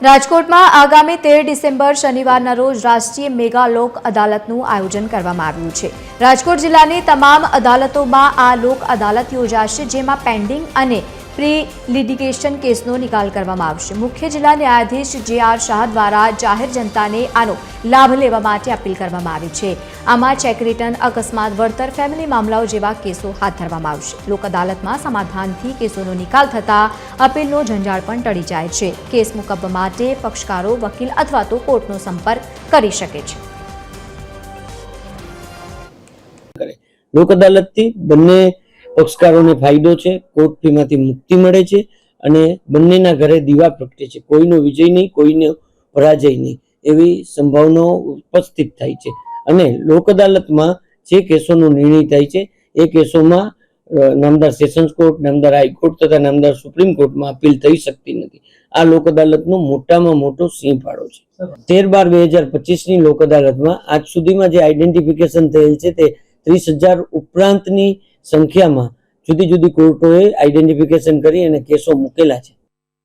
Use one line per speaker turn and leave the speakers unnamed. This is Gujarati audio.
રાજકોટમાં આગામી 13 ડિસેમ્બર શનિવારના રોજ રાષ્ટ્રીય મેગા લોક અદાલતનું આયોજન કરવામાં આવ્યું છે। રાજકોટ જિલ્લાની તમામ અદાલતોમાં આ લોક અદાલત યોજાશે, જેમાં પેન્ડિંગ અને પ્રી લિટિગેશન કેસનો નિકાલ કરવામાં આવશે। મુખ્ય જિલ્લા ન્યાયાધીશ જે.આર. શાહ દ્વારા જાહેર જનતાને આનો લાભ લેવા માટે અપીલ કરવામાં આવી છે। આમાં ચેક રિટર્ન, અકસ્માત વળતર, ફેમિલી મામલાઓ જેવા કેસો હાથ ધરવામાં આવશે। લોક અદાલતમાં સમાધાનથી કેસોનો નિકાલ થતાં અપીલનો ઝંઝાળ પણ ટળી જાય છે। કેસ મુકવવા માટે પક્ષકારો વકીલ અથવા તો કોર્ટનો સંપર્ક કરી શકે છે।
લોક અદાલતથી બંને પક્ષકારોને ફાયદો છે, કોર્ટ ફીમાંથી મુક્તિ મળે છે અને બંનેના ઘરે દીવા પ્રગટે છે। કોઈનો વિજય નહીં, કોઈનો પરાજય નહીં એવી સંભાવનાઓ ઉપસ્થિત થાય છે। અને લોક અદાલતમાં જે કેસોનો નિર્ણય થાય છે એ કેસોમાં નામદાર સેશન્સ કોર્ટ, નામદાર હાઈકોર્ટ તથા નામદાર સુપ્રીમ કોર્ટમાં અપીલ થઈ શકતી નથી। આ લોક અદાલતનો મોટામાં મોટો સિંહ ફાળો છે। 13/12/2025ની લોક અદાલતમાં આજ સુધીમાં જે આઈડેન્ટિફિકેશન થયેલ છે તે 30,000 ઉપરાંતની સંખ્યામાં જુદી જુદી કોર્ટોએ આઈડેન્ટિફિકેશન કરી અને કેસો મૂકેલા છે।